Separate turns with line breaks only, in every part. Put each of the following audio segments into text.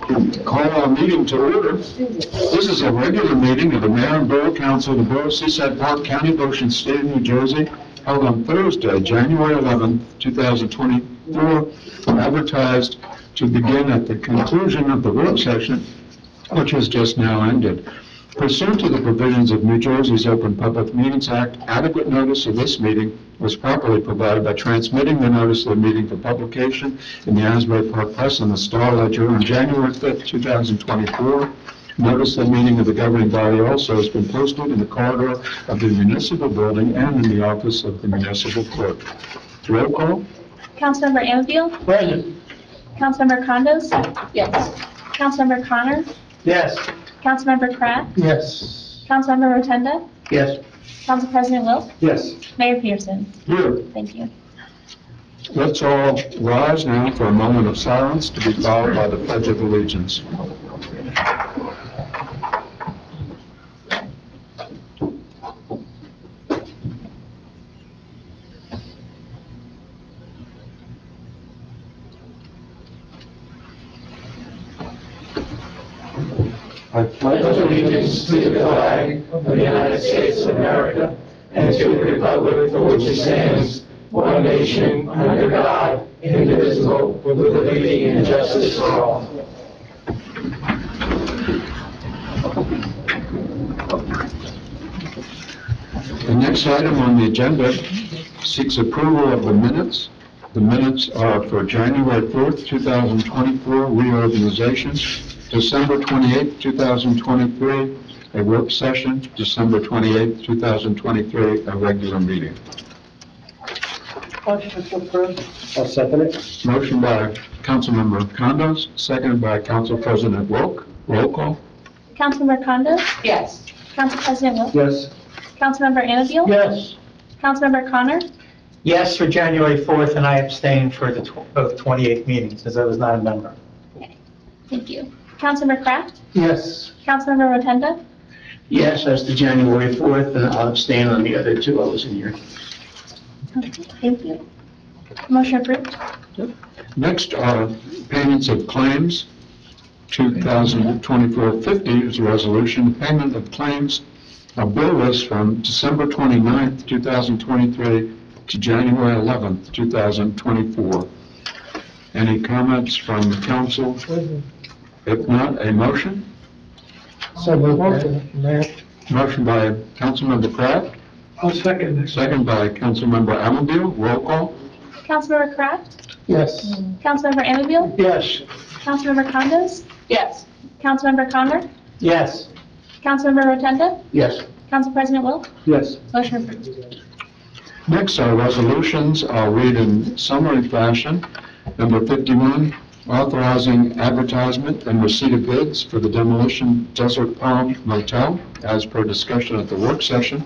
Call our meeting to order. This is a regular meeting of the Mayor and Borough Council of the Borough of Seaside Park, County of Ocean, State of New Jersey, held on Thursday, January 11th, 2024, advertised to begin at the conclusion of the work session, which has just now ended. Pursuant to the provisions of New Jersey's Open Public Meetings Act, adequate notice of this meeting was properly provided by transmitting the notice of the meeting for publication in the Asbury Park Press and the Star Ledger on January 5th, 2024. Notice of the meeting of the governing body also has been posted in the corridor of the municipal building and in the office of the municipal clerk. Roll call.
Councilmember Anfield?
Present.
Councilmember Condos? Yes. Councilmember Connor?
Yes.
Councilmember Kraft?
Yes.
Councilmember Rotunda?
Yes.
Council President Wilk?
Yes.
Mayor Pearson?
Here.
Thank you.
Let's all rise now for a moment of silence to be followed by the Pledge of Allegiance. I pledge
allegiance to the flag of the United States of America and to the republic for which it stands, one nation, under God, indivisible, with liberty and justice for all.
The next item on the agenda seeks approval of the minutes. The minutes are for January 4th, 2024, reorganization, December 28th, 2023, a work session, December 28th, 2023, a regular meeting.
Motion to approve. I'll second it.
Motion by Councilmember Condos, seconded by Council President Wilk. Roll call.
Councilmember Condos?
Yes.
Council President Wilk?
Yes.
Councilmember Anfield?
Yes.
Councilmember Connor?
Yes for January 4th, and I abstained for the both 28 meetings, as I was not a member.
Okay. Thank you. Councilmember Kraft?
Yes.
Councilmember Rotunda?
Yes, as to January 4th, and I'll abstain on the other two. I wasn't here.
Okay. Thank you. Motion approved.
Next are payments of claims. 2024-50 is a resolution, payment of claims, a bill list from December 29th, 2023 to January 11th, 2024. Any comments from the council? If not, a motion?
So moved. Mayor.
Motion by Councilmember Kraft,
I'll second it.
second by Councilmember Amabile. Roll call.
Councilmember Kraft?
Yes.
Councilmember Anfield?
Yes.
Councilmember Condos? Yes. Councilmember Connor?
Yes.
Councilmember Rotunda?
Yes.
Council President Wilk?
Yes.
Motion approved.
Next are resolutions. I'll read in summary fashion. Number 51, authorizing advertisement and receipt of bids for the demolition Desert Palm Motel, as per discussion at the work session.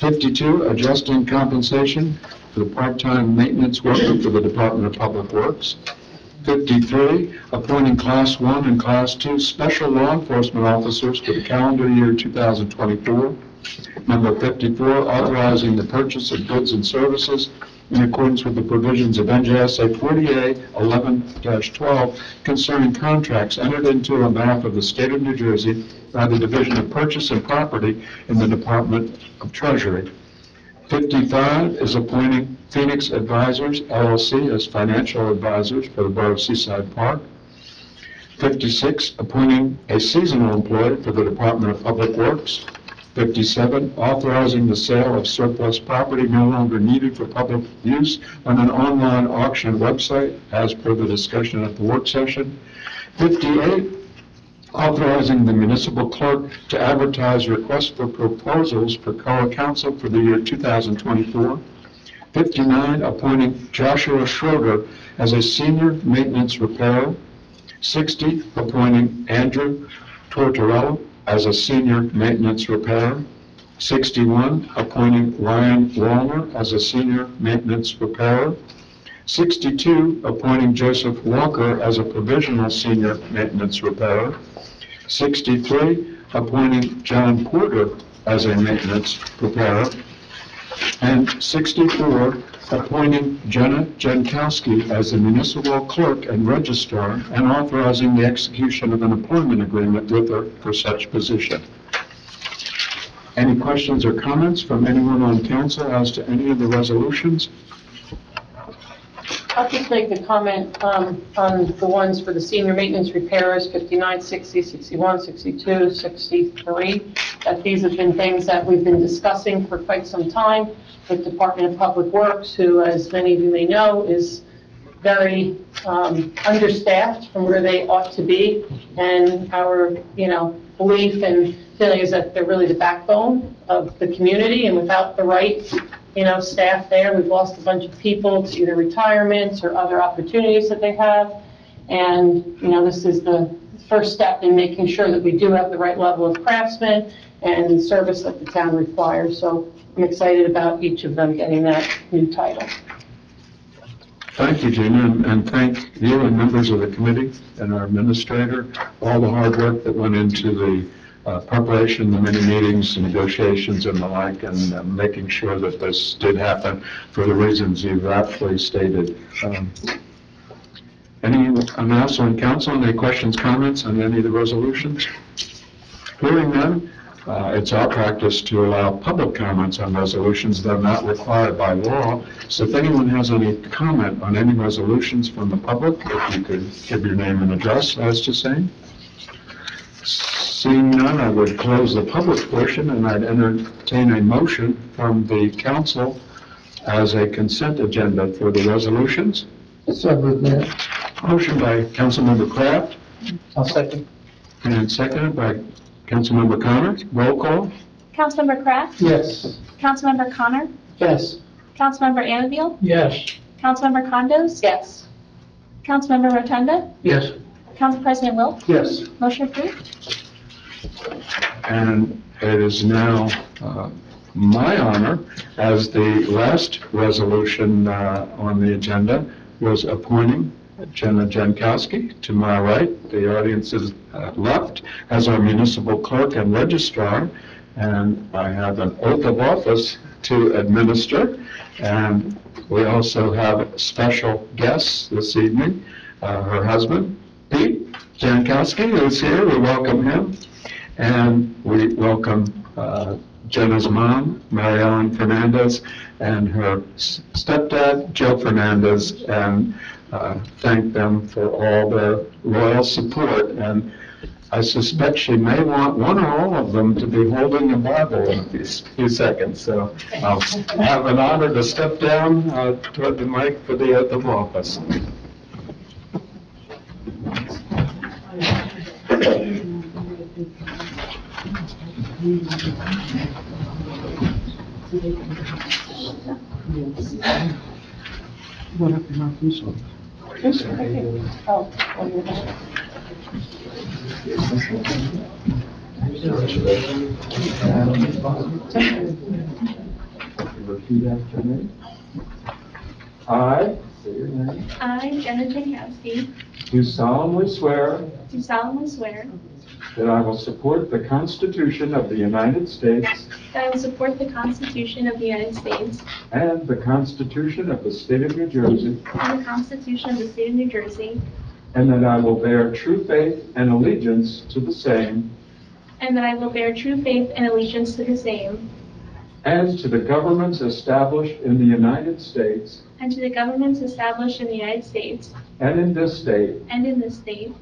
52, adjusting compensation for the part-time maintenance worker for the Department of Public Works. 53, appointing Class 1 and Class 2 special law enforcement officers for the calendar year 2024. Number 54, authorizing the purchase of goods and services in accordance with the provisions of NJSA 48-11-12 concerning contracts entered into on behalf of the State of New Jersey by the Division of Purchase and Property in the Department of Treasury. 55 is appointing Phoenix Advisors, LLC, as financial advisors for the Borough of Seaside Park. 56, appointing a seasonal employee for the Department of Public Works. 57, authorizing the sale of surplus property no longer needed for public use on an online auction website, as per the discussion at the work session. 58, authorizing the municipal clerk to advertise requests for proposals for Borough Council for the year 2024. 59, appointing Joshua Schroeder as a senior maintenance repairer. 60, appointing Andrew Tortorella as a senior maintenance repairer. 61, appointing Ryan Wallner as a senior maintenance repairer. 62, appointing Joseph Walker as a provisional senior maintenance repairer. 63, appointing John Porter as a maintenance repairer. And 64, appointing Jenna Jankowski as the municipal clerk and registrar and authorizing the execution of an employment agreement with her for such position. Any questions or comments from anyone on council as to any of the resolutions?
I'll just make the comment on the ones for the senior maintenance repairs, 59, 60, 61, 62, 63, that these have been things that we've been discussing for quite some time with Department of Public Works, who, as many of you may know, is very understaffed from where they ought to be. And our, belief and feeling is that they're really the backbone of the community, and without the right staff there. We've lost a bunch of people to either retirements or other opportunities that they have. And, this is the first step in making sure that we do have the right level of craftsmen and service that the town requires. So I'm excited about each of them getting that new title.
Thank you, Gina, and thank you and members of the committee and our administrator, all the hard work that went into the preparation, the many meetings, negotiations and the like, and making sure that this did happen for the reasons you've aptly stated. I'm also in council. Any questions, comments on any of the resolutions? Hearing none, it's our practice to allow public comments on resolutions that are not required by law. So if anyone has any comment on any resolutions from the public, if you could give your name and address as to same. Seeing none, I would close the public portion and I'd entertain a motion from the council as a consent agenda for the resolutions.
So moved, Mayor.
Motion by Councilmember Kraft
I'll second.
and seconded by Councilmember Connor. Roll call.
Councilmember Kraft?
Yes.
Councilmember Connor?
Yes.
Councilmember Anfield?
Yes.
Councilmember Condos?
Yes.
Councilmember Rotunda?
Yes.
Council President Wilk?
Yes.
Motion approved.
And it is now my honor, as the last resolution on the agenda was appointing Jenna Jankowski, to my right, the audience is left, as our municipal clerk and registrar, and I have an oath of office to administer, and we also have special guests this evening, her husband, Pete Jankowski, who's here. We welcome him, and we welcome Jenna's mom, Mary Ellen Fernandez, and her stepdad, Joe Fernandez, and thank them for all their loyal support. And I suspect she may want one or all of them to be holding a Bible in a few seconds. So I'll have an honor to step down toward the mic for the oath of office. Repeat after me. I, say your name,
I, Jenna Jankowski,
do solemnly swear
do solemnly swear
that I will support the Constitution of the United States
that I will support the Constitution of the United States
and the Constitution of the State of New Jersey,
and the Constitution of the State of New Jersey,
and that I will bear true faith and allegiance to the same
and that I will bear true faith and allegiance to the same,
and to the governments established in the United States
and to the governments established in the United States
and in this state,
and in this state,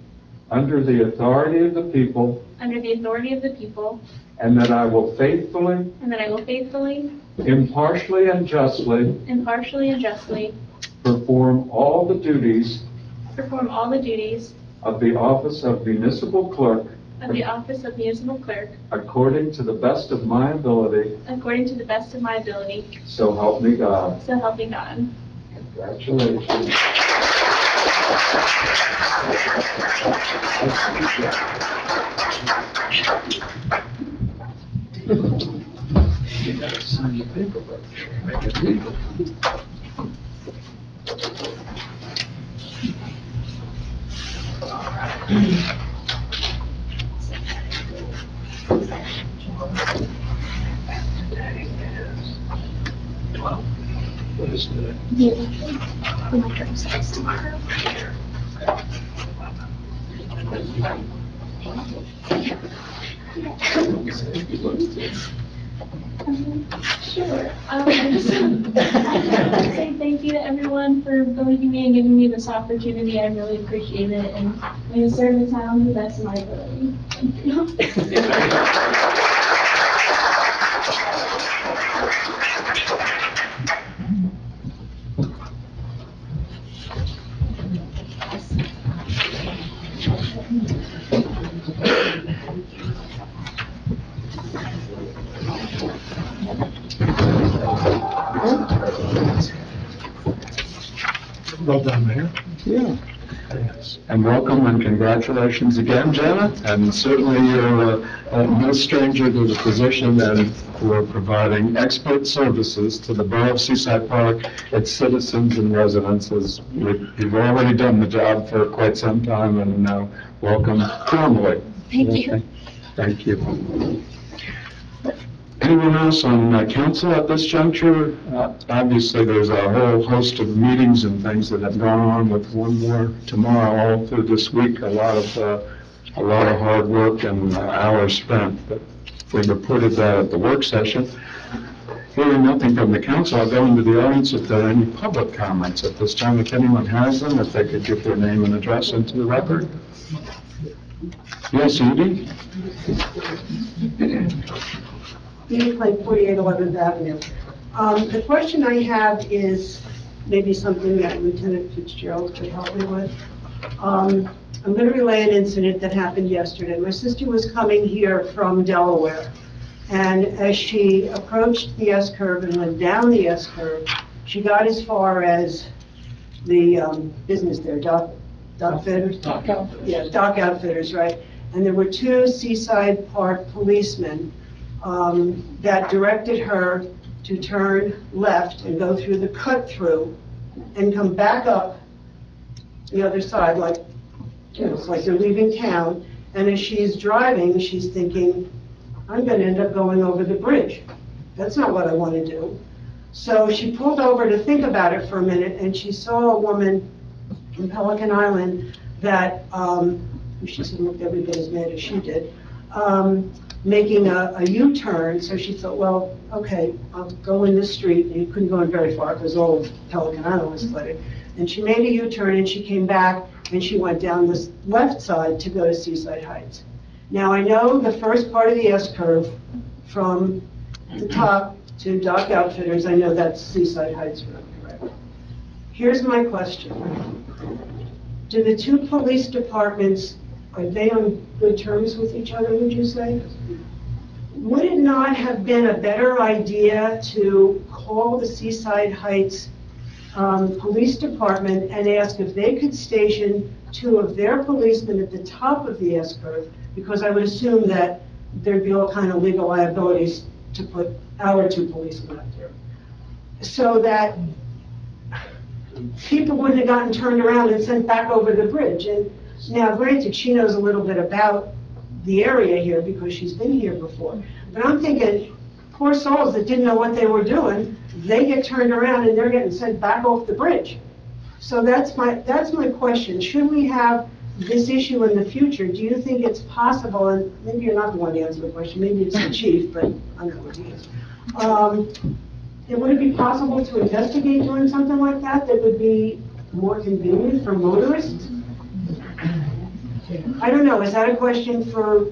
under the authority of the people,
under the authority of the people,
and that I will faithfully,
and that I will faithfully,
impartially, and justly
impartially, and justly
perform all the duties
perform all the duties
of the office of municipal clerk
of the office of municipal clerk
according to the best of my ability,
according to the best of my ability,
so help me God.
so help me God.
Congratulations. You gotta sign the paperwork. Make it legal. All right. Today is
My trip starts tomorrow. Sure. I just want to say thank you to everyone for voting me and giving me this opportunity. I really appreciate it, and I'm going to serve the town to the best of my ability. Thank you.
Well done, Mayor. Yeah. And welcome and congratulations again, Janet. And certainly you're no stranger to the position and for providing expert services to the Borough of Seaside Park, its citizens and residents. You've already done the job for quite some time, and now welcome formally.
Thank you.
Thank you. Anyone else on council at this juncture? Obviously, there's a whole host of meetings and things that have gone on, with one more tomorrow, all through this week. A lot of hard work and hours spent. But we reported that at the work session. Hearing nothing from the council, I'll go into the audience if there are any public comments at this time. If anyone has them, if they could give their name and address into the record. Yes, Edie?
Edith Clay, 48 11th Avenue. The question I have is maybe something that Lieutenant Fitzgerald could help me with. I'm going to relay an incident that happened yesterday. My sister was coming here from Delaware, and as she approached the S-curve and went down the S-curve, she got as far as the business there, Dock Fitters?
Dock Outfitters.
Yeah, Dock Outfitters, right. And there were two Seaside Park policemen that directed her to turn left and go through the cut-through and come back up the other side, like, you know, it's like they're leaving town. And as she's driving, she's thinking, I'm going to end up going over the bridge. That's not what I want to do. So she pulled over to think about it for a minute, and she saw a woman from Pelican Island that, she said looked every bit as mad as she did, making a U-turn. So she thought, well, okay, I'll go in this street. And you couldn't go in very far because all of Pelican Island was flooded. And she made a U-turn, and she came back, and she went down this left side to go to Seaside Heights. Now, I know the first part of the S-curve from the top to Dock Outfitters, I know that's Seaside Heights Road, correct? Here's my question. Do the two police departments, are they on good terms with each other, would you say? Would it not have been a better idea to call the Seaside Heights Police Department and ask if they could station two of their policemen at the top of the S-curve? Because I would assume that there'd be all kind of legal liabilities to put our two policemen up there. So that people wouldn't have gotten turned around and sent back over the bridge. And now, granted, she knows a little bit about the area here because she's been here before. But I'm thinking, poor souls that didn't know what they were doing, they get turned around and they're getting sent back off the bridge. So that's my question. Should we have this issue in the future? Do you think it's possible, and maybe you're not the one to answer the question, maybe it's the chief, but I don't know what he is. Would it be possible to investigate doing something like that that would be more convenient for motorists? I don't know, is that a question for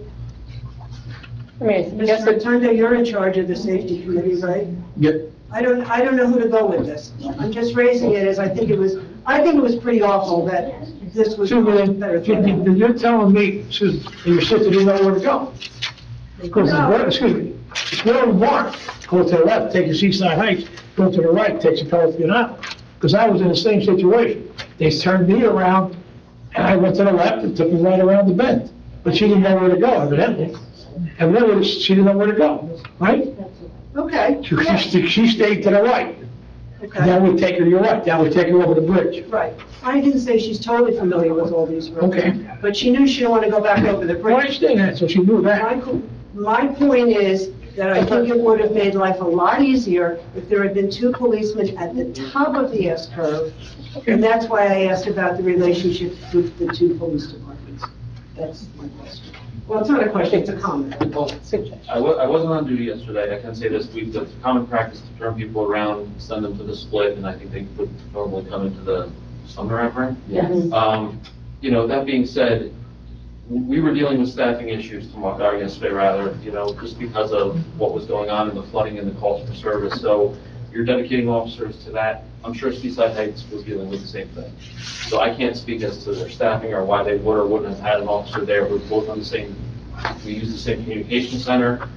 Mr. Rotundo? You're in charge of the safety committee, right?
Yep.
I don't know who to go with this. I'm just raising it as I think it was pretty awful that this was better.
You're telling me, excuse me, your sister didn't know where to go? Because it's really marked, go to the left, take you Seaside Heights, go to the right, takes you Pelican Island. Because I was in the same situation. They turned me around, and I went to the left and took me right around the bend. But she didn't know where to go, evidently. Evidently, she didn't know where to go, right?
Okay.
She stayed to the right.
Okay.
And that would take her, you're right, that would take her over the bridge.
Right. I didn't say she's totally familiar with all these roads.
Okay.
But she knew she didn't want to go back over the
Well, I
bridge.
understand that, so she knew that.
My point is, that I think it would have made life a lot easier if there had been two policemen at the top of the S-curve. And that's why I asked about the relationship with the two police departments. That's my question. Well, it's not a question, it's a comment.
I wasn't on duty yesterday, I can say this, it's common practice to turn people around, send them to the split, and I think they would normally come into the summer effort. You know, that being said, we were dealing with staffing issues tomorrow, or yesterday rather, you know, just because of what was going on in the flooding and the calls for service. So you're dedicating officers to that. I'm sure Seaside Heights was dealing with the same thing. So I can't speak as to their staffing or why they would or wouldn't have had an officer there. We're both on the same, we use the same communication center.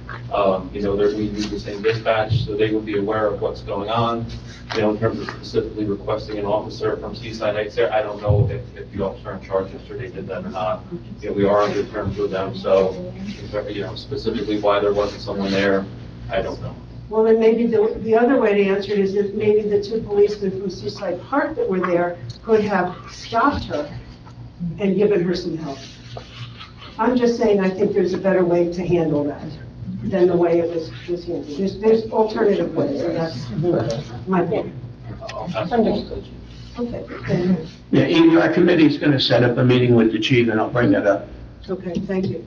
You know, we use the same dispatch, so they would be aware of what's going on. You know, in terms of specifically requesting an officer from Seaside Heights there, I don't know if the officer in charge yesterday did that or not. You know, we are on good terms with them, so, you know, specifically why there wasn't someone there, I don't know.
Well, then maybe the other way to answer it is that maybe the two policemen from Seaside Park that were there could have stopped her and given her some help. I'm just saying, I think there's a better way to handle that than the way it was handled. There's alternative ways, and that's my point. Okay.
Yeah, Edie, our committee's gonna set up a meeting with the chief, and I'll bring that up.
Okay, thank you.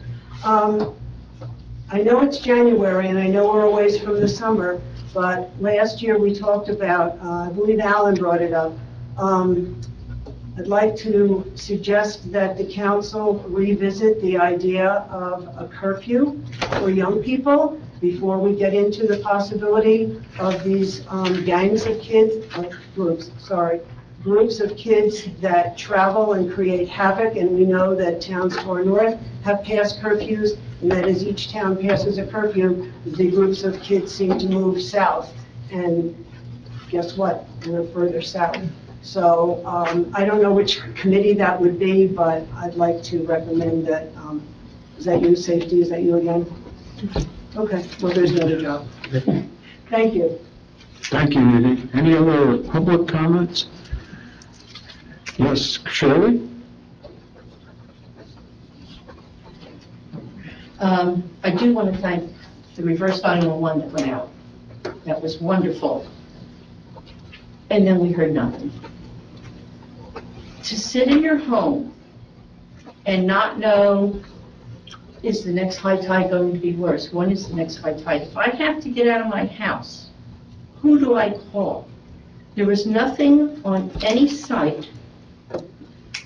I know it's January, and I know we're a ways from the summer, but last year we talked about, I believe Alan brought it up, I'd like to suggest that the council revisit the idea of a curfew for young people before we get into the possibility of these gangs of kids, groups of kids that travel and create havoc, and we know that towns to our north have passed curfews, and that as each town passes a curfew, the groups of kids seem to move south, and guess what? We're further south. So I don't know which committee that would be, but I'd like to recommend that, is that you, safety, is that you again? Okay, well, there's another job. Thank you.
Thank you, Edie. Any other public comments? Yes, Shirley?
I do want to thank the reverse 911 that went out. That was wonderful. And then we heard nothing. To sit in your home and not know, is the next high tide going to be worse? When is the next high tide? If I have to get out of my house, who do I call? There was nothing on any site.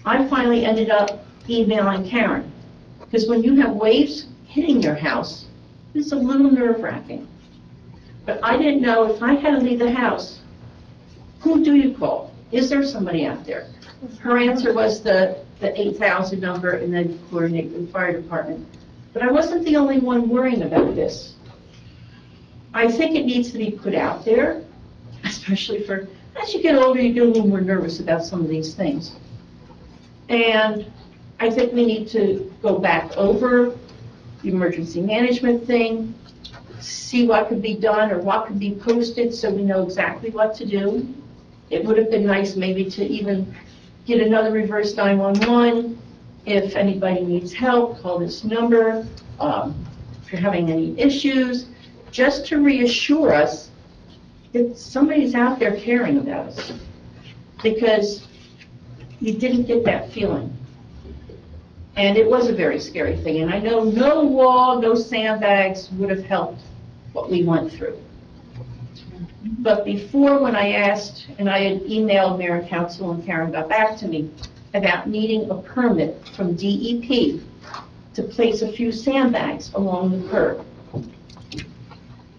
I finally ended up emailing Karen, because when you have waves hitting your house, it's a little nerve-wracking. But I didn't know if I had to leave the house, who do you call? Is there somebody out there? Her answer was the 8,000 number, and then coordinate with the fire department. But I wasn't the only one worrying about this. I think it needs to be put out there, especially for, as you get older, you get a little more nervous about some of these things. And I think we need to go back over the emergency management thing, see what could be done or what could be posted so we know exactly what to do. It would have been nice maybe to even get another reverse 911. If anybody needs help, call this number. If you're having any issues, just to reassure us that somebody's out there caring about us. Because you didn't get that feeling. And it was a very scary thing. And I know no wall, no sandbags would have helped what we went through. But before, when I asked, and I had emailed Mayor and Council, and Karen got back to me about needing a permit from DEP to place a few sandbags along the curb.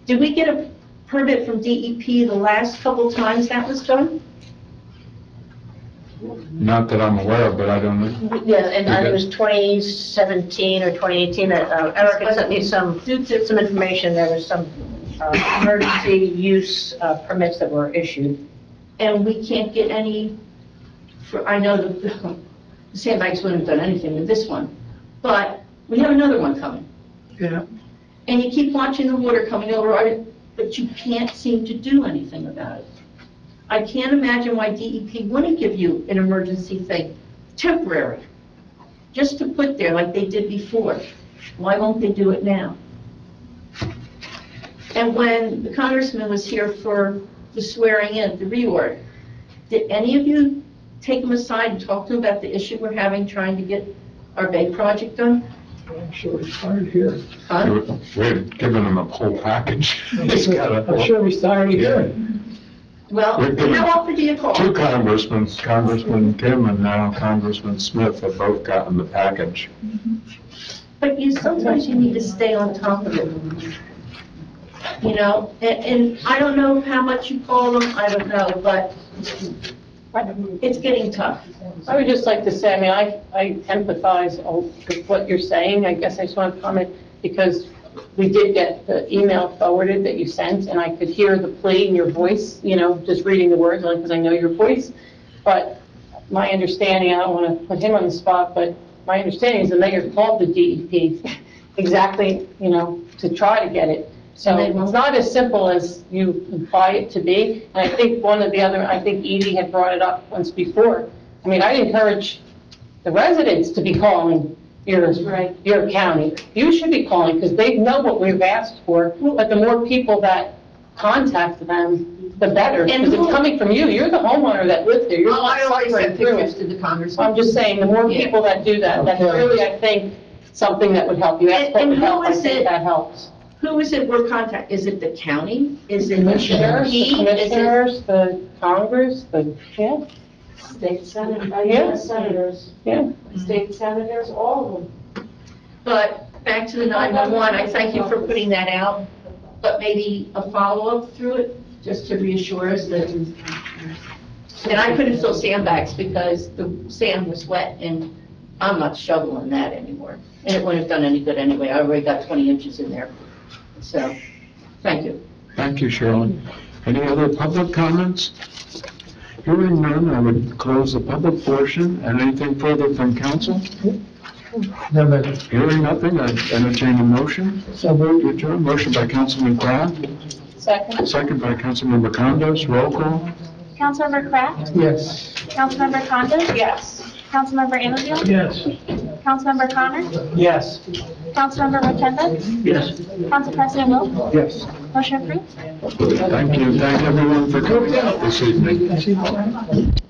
Did we get a permit from DEP the last couple times that was done?
Not that I'm aware of, but I don't know.
Yeah, and it was 2017 or 2018 that Erica sent me some information. There was some emergency use permits that were issued.
And we can't get any, I know the sandbags wouldn't have done anything with this one, but we have another one coming.
Yeah.
And you keep watching the water coming over, but you can't seem to do anything about it. I can't imagine why DEP wouldn't give you an emergency thing, temporary, just to put there like they did before. Why won't they do it now?
And when the congressman was here for the swearing in, the reorg, did any of you take him aside and talk to him about the issue we're having trying to get our Bay project done?
I'm sure he's tired of hearing.
Huh?
We've given him a whole package. He's got
I'm
a,
sure he's tired of hearing.
Well,
We've given
how often do you call?
two congressmen, Congressman Kim and now Congressman Smith have both gotten the package.
But sometimes you need to stay on top of it. You know, and I don't know how much you call them, I don't know, but it's getting tough.
I would just like to say, I mean, I empathize with what you're saying. I guess I just want to comment because we did get the email forwarded that you sent, and I could hear the plea in your voice, you know, just reading the words, because I know your voice. But my understanding, I don't want to put him on the spot, but my understanding is the mayor called the DEP exactly, you know, to try to get it. So it's not as simple as you imply it to be. And I think I think Edie had brought it up once before. I mean, I'd encourage the residents to be calling your county. You should be calling because they know what we've asked for. But the more people that contact them, the better. Because it's coming from you. You're the homeowner that lives there. You're
Well, I already
suffering
sent
through
pictures
it.
to the congressman.
I'm just saying, the more people that do that, that's really, I think, something that would help you. Ask what
And
would
who
help. I
is
think
it?
that helps.
Who is it we're contacting? Is it the county? Is it the
Commissioners, the
DEP? Is it
commissioners, the Congress, yeah,
State senators,
Yeah.
senators,
yeah.
state senators, all of them.
But back to the 911, I thank you for putting that out, but maybe a follow-up through it, just to reassure us that, and I couldn't fill sandbags because the sand was wet, and I'm not shoveling that anymore. And it wouldn't have done any good anyway, I already got 20 inches in there. So, thank you.
Thank you, Shirley. Any other public comments? Hearing none, I would close the public portion. And anything further from council?
No, but
Hearing nothing, I entertain a motion.
so moved.
To adjourn. Motion by Councilman Kraft,
Second.
second by Councilmember Condos. Roll call.
Councilmember Kraft,
Yes.
Councilmember Condos,
Yes.
Councilmember Anfield,
Yes.
Councilmember Connor,
Yes.
Councilmember Rotunda,
Yes.
Council President Wu,
Yes.
motion approved.
Thank you. Thank everyone for coming out this evening.